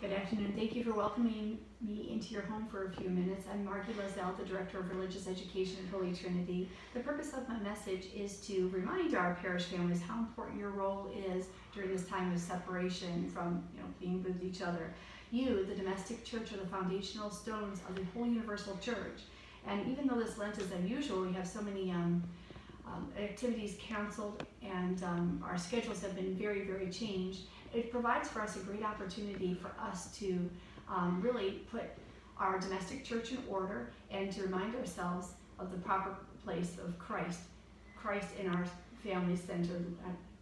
Good afternoon. Thank you for welcoming me into your home for a few minutes. I'm Margie Lozelle, the Director of Religious Education at Holy Trinity. The purpose of my message is to remind our parish families how important your role is during this time of separation from being with each other. You, the domestic church, are the foundational stones of the whole universal church. And even though this Lent is unusual, we have so many activities canceled and our schedules have been very, very changed. It provides for us a great opportunity for us to really put our domestic church in order and to remind ourselves of the proper place of Christ. Christ in our family center.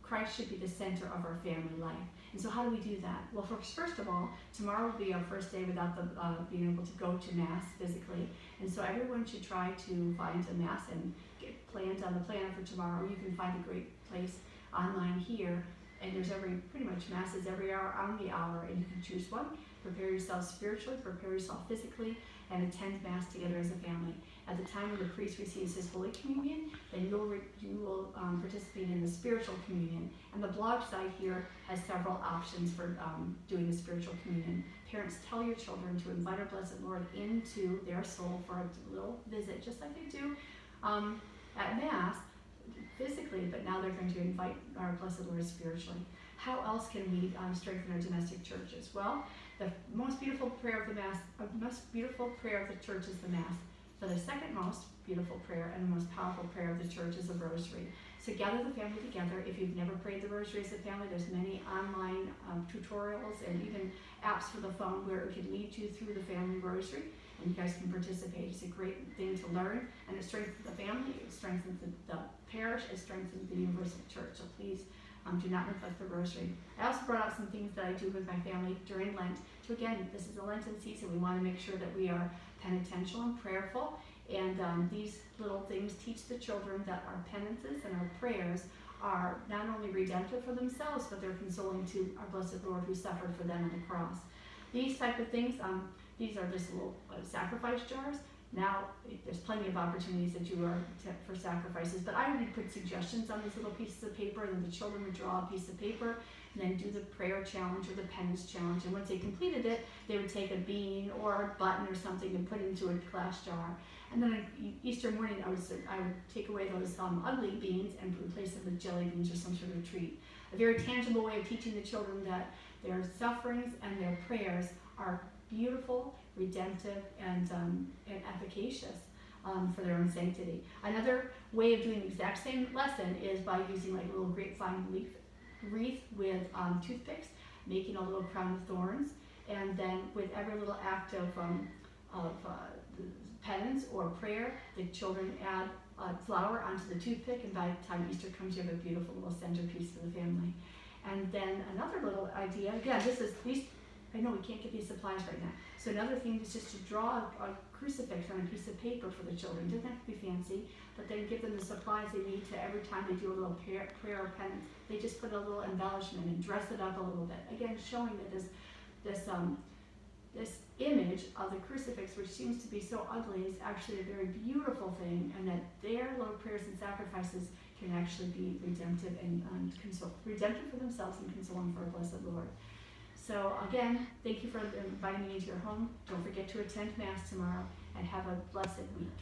Christ should be the center of our family life. And so how do we do that? Well, first of all, tomorrow will be our first day without being able to go to Mass physically. And so everyone should try to find a Mass and get planned on the planner for tomorrow. You can find a great place online here. And there's pretty much Masses every hour on the hour, and you can choose one. Prepare yourself spiritually, prepare yourself physically, and attend Mass together as a family. At the time when the priest receives his Holy Communion, then you will participate in the spiritual communion. And the blog site here has several options for doing the spiritual communion. Parents, tell your children to invite our Blessed Lord into their soul for a little visit, just like they do at Mass physically, but now they're going to invite our Blessed Lord spiritually. How else can we strengthen our domestic churches? Well, the most beautiful prayer of the Mass, the most beautiful prayer of the church is the Mass. But the second most beautiful prayer and the most powerful prayer of the church is the Rosary. So gather the family together. If you've never prayed the Rosary as a family, there's many online tutorials and even apps for the phone where it can lead you through the family Rosary, and you guys can participate. It's a great thing to learn, and it strengthens the family, it strengthens the parish, it strengthens the universal church. So please do not neglect the Rosary. I also brought out some things that I do with my family during Lent. So again, this is a Lenten season. We want to make sure that we are penitential and prayerful, and these little things teach the children that our penances and our prayers are not only redemptive for themselves, but they're consoling to our Blessed Lord who suffered for them on the cross. These type of things, these are just little sacrifice jars. Now, there's plenty of opportunities that you are for sacrifices, but I would put suggestions on these little pieces of paper, and then the children would draw a piece of paper and then do the prayer challenge or the penance challenge. And once they completed it, they would take a bean or a button or something and put it into a glass jar. And then on Easter morning, I would take away those ugly beans and replace them with jelly beans or some sort of treat. A very tangible way of teaching the children that their sufferings and their prayers are beautiful, redemptive, and efficacious for their own sanctity. Another way of doing the exact same lesson is by using like a little grapevine wreath with toothpicks, making a little crown of thorns, and then with every little act of penance or prayer, the children add flour onto the toothpick, and by the time Easter comes, you have a beautiful little centerpiece for the family. And then another little idea, again, I know we can't get these supplies right now. So another thing is just to draw a crucifix on a piece of paper for the children. It doesn't have to be fancy, but then give them the supplies they need to every time they do a little prayer or penance. They just put a little embellishment and dress it up a little bit. Again, showing that this image of the crucifix, which seems to be so ugly, is actually a very beautiful thing, and that their little prayers and sacrifices can actually be redemptive and redemptive for themselves and consoling for our Blessed Lord. So again, thank you for inviting me into your home. Don't forget to attend Mass tomorrow, and have a blessed week.